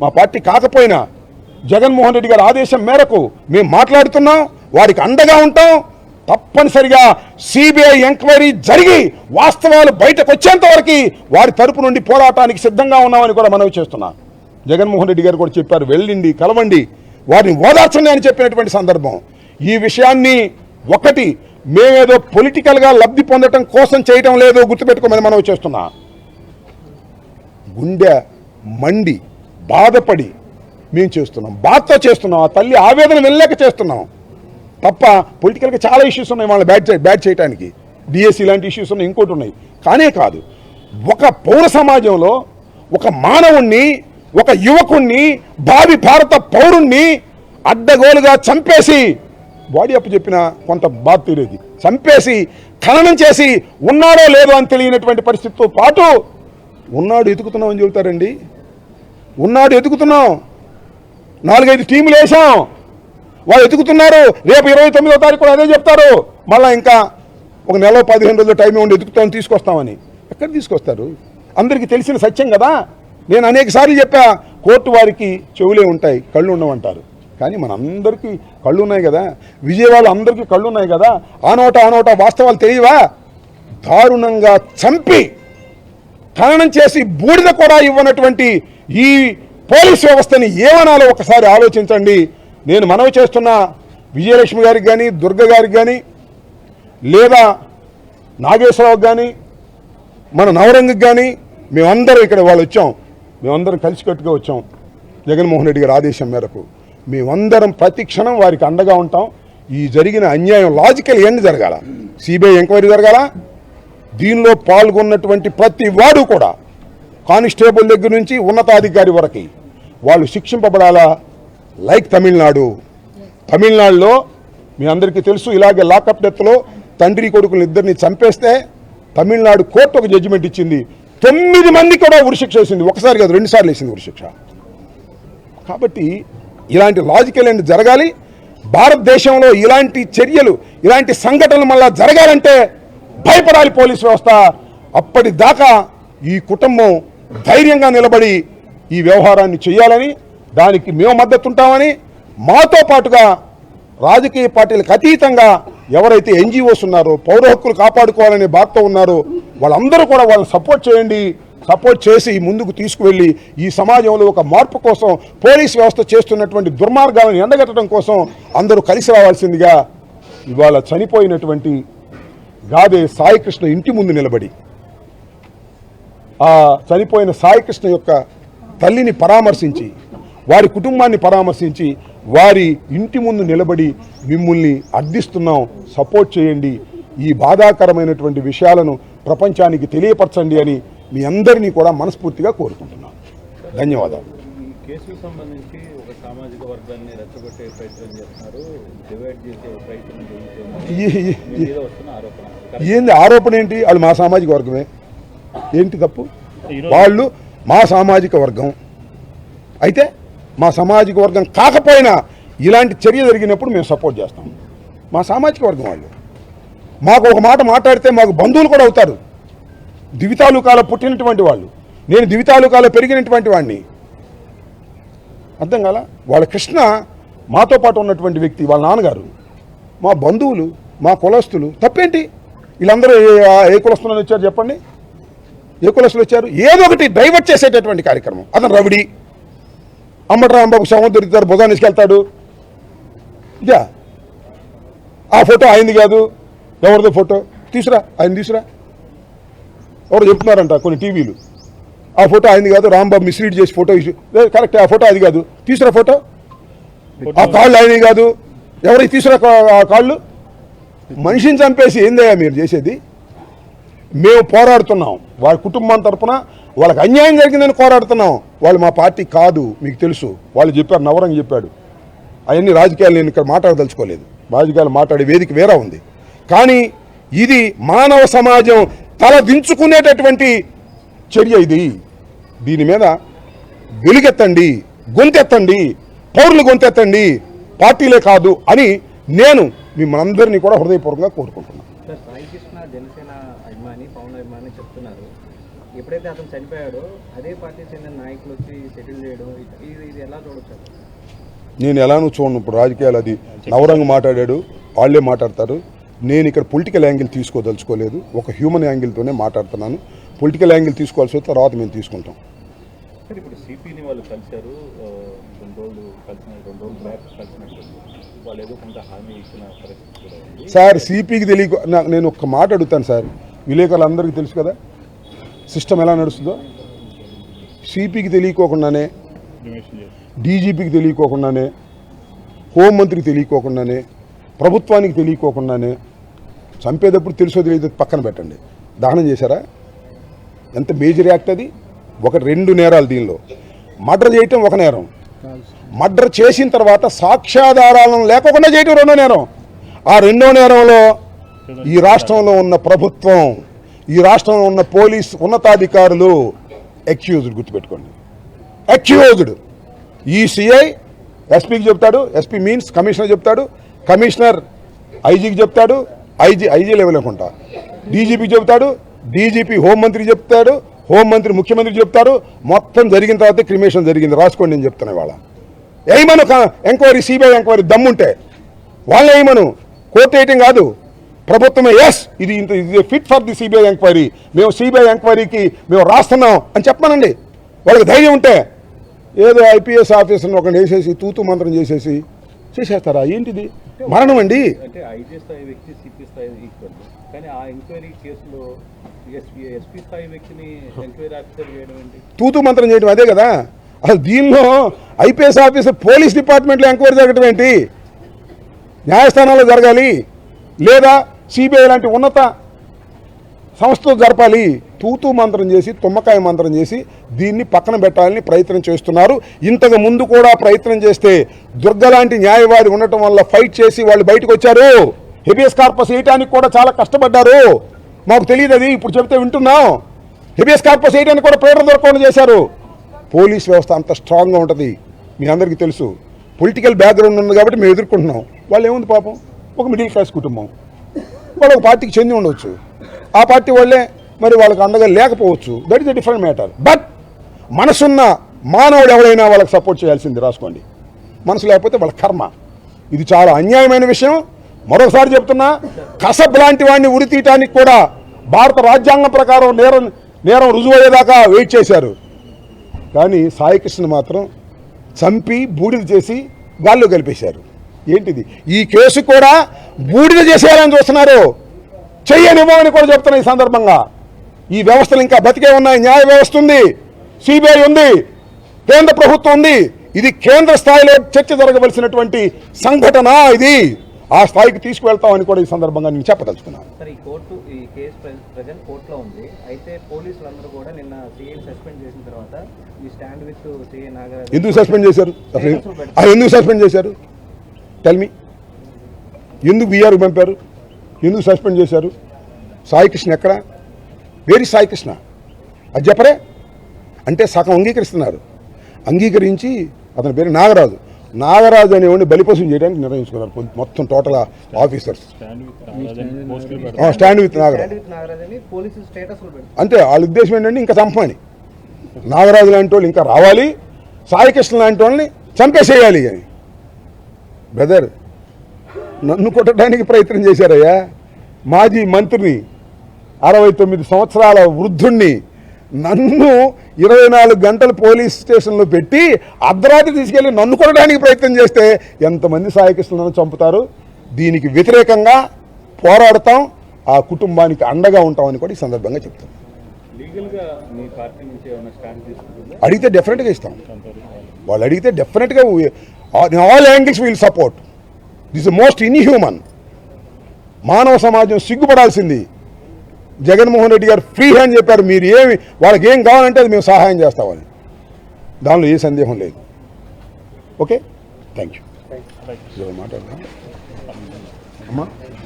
మా పార్టీ కాకపోయినా జగన్మోహన్ రెడ్డి గారి ఆదేశం మేరకు మేము మాట్లాడుతున్నాం, వారికి అండగా ఉంటాం. తప్పనిసరిగా సిబిఐ ఎంక్వైరీ జరిగి వాస్తవాలు బయటకు వచ్చేంత వరకు వారి తరపు నుండి పోరాటానికి సిద్ధంగా ఉన్నామని కూడా మనవి చేస్తున్నాం. జగన్మోహన్ రెడ్డి గారు కూడా చెప్పారు, వెళ్ళండి, కలవండి, వారిని ఓదార్చండి అని చెప్పినటువంటి సందర్భం. ఈ విషయాన్ని ఒకటి మేమేదో పొలిటికల్గా లబ్ధి పొందటం కోసం చేయటం లేదు, గుర్తుపెట్టుకోమని మనవి చేస్తున్నా. గుండె మండి బాధపడి మేము చేస్తున్నాం, బాధతో చేస్తున్నాం, ఆ తల్లి ఆవేదన వెళ్ళలేక చేస్తున్నాం తప్ప పొలిటికల్గా చాలా ఇష్యూస్ ఉన్నాయి వాళ్ళని బ్యాట్ చేయడానికి. డిఎస్సి లాంటి ఇష్యూస్ ఉన్నాయి, ఇంకోటి ఉన్నాయి. కానే కాదు, ఒక పౌర సమాజంలో ఒక మానవుణ్ణి, ఒక యువకుణ్ణి, భావి భారత పౌరుణ్ణి అడ్డగోలుగా చంపేసి, బాడీ అప్పు చెప్పిన కొంత బాధ తీరేది, చంపేసి ఖననం చేసి ఉన్నాడో లేదో అని తెలియనటువంటి పరిస్థితితో పాటు ఉన్నాడు ఎతుకుతున్నాం అని చెబుతారండి. ఉన్నాడు ఎతుకుతున్నాం, 4-5 టీములు వేసాం, వాళ్ళు ఎతుకుతున్నారు. రేపు 29వ తారీఖు కూడా అదే చెప్తారు. మళ్ళీ ఇంకా ఒక నెల 15 రోజుల టైం ఉండి ఎతుకుతామని తీసుకొస్తామని. ఎక్కడ తీసుకొస్తారు? అందరికీ తెలిసిన సత్యం కదా. నేను అనేక సార్లు చెప్పా, కోర్టు వారికి చెవులే ఉంటాయి, కళ్ళు ఉండవంటారు. కానీ మనందరికీ కళ్ళు ఉన్నాయి కదా, విజయవాడ అందరికీ కళ్ళు ఉన్నాయి కదా. ఆనోట వాస్తవాలు తెలియవా? దారుణంగా చంపి ఖననం చేసి బూడిద కూడా ఇవ్వనటువంటి ఈ పోలీస్ వ్యవస్థని ఏమనాలో ఒకసారి ఆలోచించండి. నేను మనవి చేస్తున్న విజయలక్ష్మి గారికి కానీ, దుర్గ గారికి కానీ, లేదా నాగేశ్వరరావుకి కానీ, మన నవరంగికి కానీ, మేమందరం ఇక్కడ వాళ్ళు వచ్చాం, మేమందరం కలిసికట్టుగా వచ్చాం. జగన్మోహన్ రెడ్డి గారి ఆదేశం మేరకు మేమందరం ప్రతి క్షణం వారికి అండగా ఉంటాం. ఈ జరిగిన అన్యాయం లాజికల్ ఎండ్ జరగాల, సిబిఐ ఎంక్వైరీ జరగాల. దీనిలో పాల్గొన్నటువంటి ప్రతి వాడు కూడా, కానిస్టేబుల్ దగ్గర నుంచి ఉన్నతాధికారి వరకు వాళ్ళు శిక్షింపబడాలా. లైక్ తమిళనాడులో మీ అందరికీ తెలుసు, ఇలాగే లాకప్ డెత్లో తండ్రి కొడుకులు ఇద్దరిని చంపేస్తే తమిళనాడు కోర్టు ఒక జడ్జిమెంట్ ఇచ్చింది. 9 మంది కూడా ఉరిశిక్ష వేసింది, ఒకసారి కాదు 2 సార్లు వేసింది ఉరిశిక్ష. కాబట్టి ఇలాంటి లాజికల్ ఎండ్ జరగాలి. భారతదేశంలో ఇలాంటి చర్యలు, ఇలాంటి సంఘటనలు మళ్ళా జరగాలంటే భయపడాలి పోలీస్ వ్యవస్థ. అప్పటిదాకా ఈ కుటుంబం ధైర్యంగా నిలబడి ఈ వ్యవహారాన్ని చేయాలని, దానికి మేము మద్దతు ఉంటామని, మాతో పాటుగా రాజకీయ పార్టీలకు అతీతంగా ఎవరైతే ఎన్జిఓస్ ఉన్నారో, పౌర హక్కులు కాపాడుకోవాలనే బాధతో ఉన్నారో వాళ్ళందరూ కూడా వాళ్ళని సపోర్ట్ చేయండి. సపోర్ట్ చేసి ముందుకు తీసుకువెళ్ళి ఈ సమాజంలో ఒక మార్పు కోసం, పోలీస్ వ్యవస్థ చేస్తున్నటువంటి దుర్మార్గాలను ఎండగట్టడం కోసం అందరూ కలిసి రావాల్సిందిగా ఇవాళ చనిపోయినటువంటి గాదే సాయికృష్ణ ఇంటి ముందు నిలబడి, ఆ చనిపోయిన సాయికృష్ణ యొక్క తల్లిని పరామర్శించి, వారి కుటుంబాన్ని పరామర్శించి, వారి ఇంటి ముందు నిలబడి మిమ్మల్ని అర్థిస్తున్నాం, సపోర్ట్ చేయండి, ఈ బాధాకరమైనటువంటి విషయాలను ప్రపంచానికి తెలియపరచండి అని మీ అందరినీ కూడా మనస్ఫూర్తిగా కోరుకుంటున్నాను. ధన్యవాదాలు. ఈ కేసుకు సంబంధించి ఒక సామాజిక వర్గాన్ని రెచ్చగొట్టే ప్రయత్నం చేస్తున్నారు, డివైడ్ చేసే ప్రయత్నం చేస్తున్నారు. ఏంది ఆరోపణ? ఏంటి? వాళ్ళు మా సామాజిక వర్గమే, ఏంటి తప్పు? వాళ్ళు మా సామాజిక వర్గం అయితే, మా సామాజిక వర్గం కాకపోయినా ఇలాంటి చర్య జరిగినప్పుడు మేము సపోర్ట్ చేస్తాం. మా సామాజిక వర్గం వాళ్ళు మాకు ఒక మాట మాట్లాడితే మాకు బంధువులు కూడా అవుతారు. దివితాలూకాలో పుట్టినటువంటి వాళ్ళు, నేను దివితాలూకాలో పెరిగినటువంటి వాడిని. అర్థం కాల? వాళ్ళ కృష్ణ మాతో పాటు ఉన్నటువంటి వ్యక్తి, వాళ్ళ నాన్నగారు, మా బంధువులు, మా కులస్తులు. తప్పేంటి? వీళ్ళందరూ ఏ కులస్తులని వచ్చారు చెప్పండి? ఏ కులస్తులు వచ్చారు? ఏదో ఒకటి డైవర్ట్ చేసేటటువంటి కార్యక్రమం. అతను రవిడి, అమ్మటి రాంబాబు శవం దొరుకుతారు, భుజాన్ని తీసుకెళ్తాడు. ఇదా ఆ ఫోటో అయింది కాదు, ఎవరిదో ఫోటో తీసురా, ఆయన తీసురా. ఎవరు చెప్తున్నారంట కొన్ని టీవీలు, ఆ ఫోటో అయింది కాదు, రాంబాబు మిస్లీడ్ చేసి ఫోటో కరెక్ట్, ఆ ఫోటో అది కాదు, తీసురా ఫోటో. ఆ కాళ్ళు ఆయనవి కాదు, ఎవరికి తీసురా ఆ కాళ్ళు. మనిషిని చంపేసి ఏందయ్యా మీరు చేసేది? మేము పోరాడుతున్నాం వారి కుటుంబం తరఫున, వాళ్ళకి అన్యాయం జరిగిందని పోరాడుతున్నాం. వాళ్ళు మా పార్టీ కాదు, మీకు తెలుసు. వాళ్ళు చెప్పారు, నవరంగ్ చెప్పాడు. అవన్నీ రాజకీయాలు నేను ఇక్కడ మాట్లాడదలుచుకోలేదు, రాజకీయాలు మాట్లాడే వేదిక వేరే ఉంది. కానీ ఇది మానవ సమాజం తల దించుకునేటటువంటి చర్య ఇది. దీని మీద వెలుగెత్తండి, గొంతెత్తండి, పౌరులు గొంతెత్తండి, పార్టీలే కాదు అని నేను మిమ్మల్ని అందరినీ కూడా హృదయపూర్వకంగా కోరుకుంటున్నాను. ఎప్పుడైతే అతను చనిపోయాడో అదే పార్టీ చెందిన నాయకులు వచ్చి సెటిల్ చేయడం ఇది ఎలా చూడొచ్చు? నేను ఎలానో చూడను. ఇప్పుడు రాజకీయాలు అది నవరంగ మాట్లాడాడు, వాళ్ళే మాట్లాడతారు. నేను ఇక్కడ పొలిటికల్ యాంగిల్ తీసుకోదలుచుకోలేదు, ఒక హ్యూమన్ యాంగిల్తోనే మాట్లాడుతున్నాను. పొలిటికల్ యాంగిల్ తీసుకోవాల్సి వస్తే తర్వాత మేము తీసుకుంటాం. సార్ ఇప్పుడు సిపిని వాళ్ళు కలిశారు, 2 రోజులు బ్యాక్ కలిసినట్టు వాళ్ళు ఏదో కొంత హామీ ఇచ్చిన పరిస్థితి కూడా ఉంది. సార్ సిపికి తెలియక నేను ఒక్క మాట అడుగుతాను సార్, విలేకరులందరికీ తెలుసు కదా సిస్టమ్ ఎలా నడుస్తుందో. సిపికి తెలియకోకుండానే, డీజీపీకి తెలియకోకుండానే, హోంమంత్రికి తెలియకోకుండానే, ప్రభుత్వానికి తెలియకోకుండానే చంపేటప్పుడు తెలుసో తెలియదు పక్కన పెట్టండి, దహనం చేశారా? ఎంత మేజర్ యాక్ట్ అది. 2 నేరాలు దీనిలో. మర్డర్ చేయటం ఒక నేరం, మర్డర్ చేసిన తర్వాత సాక్ష్యాధారాలను లేకుండా చేయటం 2వ నేరం. ఆ 2వ నేరంలో ఈ రాష్ట్రంలో ఉన్న ప్రభుత్వం, ఈ రాష్ట్రంలో ఉన్న పోలీస్ ఉన్నతాధికారులు అక్యూజ్డ్. గుర్తుపెట్టుకోండి, అక్యూజ్డ్. ఈ సిఐ ఎస్పీకి చెప్తాడు, ఎస్పీ మీన్స్ కమిషనర్ చెప్తాడు, కమిషనర్ ఐజీకి చెప్తాడు, ఐజీ లెవెల్ అనుకుంటా డీజీపీకి చెప్తాడు, డీజీపీ హోంమంత్రికి చెప్తాడు, హోంమంత్రి ముఖ్యమంత్రికి చెప్తారు. మొత్తం జరిగిన తర్వాత క్రిమినేషన్ జరిగింది, రాసుకోండి నేను చెప్తాను. వాళ్ళ ఏమను ఎంక్వైరీ, సిబిఐ ఎంక్వైరీ దమ్ముంటే వాళ్ళ ఏమను, కోర్టు వేయటం కాదు, ప్రభుత్వమే ఎస్ ఇది fit for the CBI enquiry, మేము సిబిఐ ఎంక్వైరీకి మేము రాస్తున్నాం అని చెప్పమనండి. వాళ్ళకి ధైర్యం ఉంటే ఏదో ఐపీఎస్ ఆఫీసర్ని ఒకటి వేసేసి తూతు మంత్రం చేసేస్తారా? ఏంటిది? మరణం అండి. అంటే ఐజీ స్థాయి వ్యక్తి సిపి స్థాయి ఈక్వల్, కానీ ఆ ఎంక్వైరీ కేసులో ఎస్పీ స్థాయి వ్యక్తిని ఎంక్వైరీ ఆఫీసర్ చేయడం ఏంటి? తూతు మంత్రం చేయడం అదే కదా. అసలు దీనిలో ఐపీఎస్ ఆఫీసర్ పోలీస్ డిపార్ట్మెంట్లో ఎంక్వైరీ జరగడం ఏంటి? న్యాయస్థానాల్లో జరగాలి, లేదా సిబిఐ లాంటి ఉన్నత సంస్థలు జరపాలి. తూతూ మంత్రం చేసి, తుమ్మకాయ మంత్రం చేసి దీన్ని పక్కన పెట్టాలని ప్రయత్నం చేస్తున్నారు. ఇంతకు ముందు కూడా ప్రయత్నం చేస్తే దుర్గ లాంటి న్యాయవాది ఉండటం వల్ల ఫైట్ చేసి వాళ్ళు బయటకు వచ్చారు. హెబియస్ కార్పస్ వేయడానికి కూడా చాలా కష్టపడ్డారు. మాకు తెలియదు, అది ఇప్పుడు చెప్తే వింటున్నాం. హెబియస్ కార్పస్ వేయడానికి కూడా ప్రేరణ దొరకకుండా చేశారు. పోలీస్ వ్యవస్థ అంత స్ట్రాంగ్గా ఉంటుంది, మీ అందరికీ తెలుసు. పొలిటికల్ బ్యాక్గ్రౌండ్ ఉంది కాబట్టి మేము ఎదుర్కొంటున్నాం. వాళ్ళు ఏముంది పాపం, ఒక మిడిల్ క్లాస్ కుటుంబం, వాళ్ళు ఒక పార్టీకి చెంది ఉండవచ్చు, ఆ పార్టీ వాళ్ళే మరి వాళ్ళకి అండగా లేకపోవచ్చు. That is a different matter. But మనసున్న మానవుడు ఎవరైనా వాళ్ళకి సపోర్ట్ చేయాల్సింది, రాసుకోండి. మనసు లేకపోతే వాళ్ళ కర్మ. ఇది చాలా అన్యాయమైన విషయం. మరోసారి చెప్తున్నా, కసబ్ లాంటి వాడిని ఉరి తీయటానికి కూడా భారత రాజ్యాంగం ప్రకారం నేరం రుజువయ్యేదాకా వెయిట్ చేశారు. కానీ సాయికృష్ణ మాత్రం చంపి బూడిద చేసి గాల్లో కలిపేశారు. ఏంటిది? ఈ కేసు కూడా బూడిద చేసేయాలని చూస్తున్నారు. చెయ్యనివ్వమని కూడా చెప్తున్నా ఈ సందర్భంగా. ఈ వ్యవస్థలు ఇంకా బతికే ఉన్నాయి. న్యాయ వ్యవస్థ ఉంది, సిబిఐ ఉంది, కేంద్ర ప్రభుత్వం ఉంది. ఇది కేంద్ర స్థాయిలో చర్చ జరగవలసినటువంటి సంఘటన. ఇది ఆ స్థాయికి తీసుకువెళ్తామని కూడా ఈ సందర్భంగా నేను చెప్పదలుచుకున్నాను. సార్, ఈ కేసు ప్రజెంట్ కోర్టులో ఉంది. అయితే పోలీసులందరూ కూడా నిన్న సీఐని సస్పెండ్ చేసిన తర్వాత ఈ స్టాండ్ విత్ సీఐ నాగరాజు ఎందుకు సస్పెండ్ చేశారు? ఎందుకు సస్పెండ్ చేశారు? Tell me. ఎందుకు బీఆర్ పంపారు? ఎందుకు సస్పెండ్ చేశారు? సాయికృష్ణ ఎక్కడ? వేరి సాయికృష్ణ అది చెప్పరే. అంటే సగం అంగీకరిస్తున్నారు. అంగీకరించి అతని పేరు నాగరాజు. నాగరాజు అనేవాడిని బలిపశం చేయడానికి నిర్ణయించుకున్నారు మొత్తం total officers. Stand with Nagaraju అంటే వాళ్ళ ఉద్దేశం ఏంటంటే ఇంకా చంపమని. నాగరాజు లాంటి వాళ్ళు ఇంకా రావాలి, సాయికృష్ణ లాంటి వాళ్ళని చంపేసేయాలి అని. బ్రదర్, నన్ను కొట్టడానికి ప్రయత్నం చేశారయ్యా. మాజీ మంత్రిని, 69 సంవత్సరాల వృద్ధుణ్ణి నన్ను 24 గంటలు పోలీస్ స్టేషన్లో పెట్టి అర్ధరాత్రి తీసుకెళ్ళి నన్ను కొట్టడానికి ప్రయత్నం చేస్తే ఎంతమంది సాయికృష్ణను చంపుతారు? దీనికి వ్యతిరేకంగా పోరాడతాం, ఆ కుటుంబానికి అండగా ఉంటామని కూడా ఈ సందర్భంగా చెప్తాం. అడిగితే డెఫినెట్గా ఇస్తాం. వాళ్ళు అడిగితే డెఫినెట్గా all angles will support. This is most inhuman. మానవ సమాజం సిగ్గుపడాల్సింది. జగన్మోహన్ రెడ్డి గారు ఫ్రీ హ్యాండ్ చెప్పారు, మీరు వాళ్ళకి ఏం కావాలంటే అది మేము సహాయం చేస్తామని. దానిలో ఏ సందేహం లేదు. Okay, thank you. మాట్లాడదాం అమ్మా.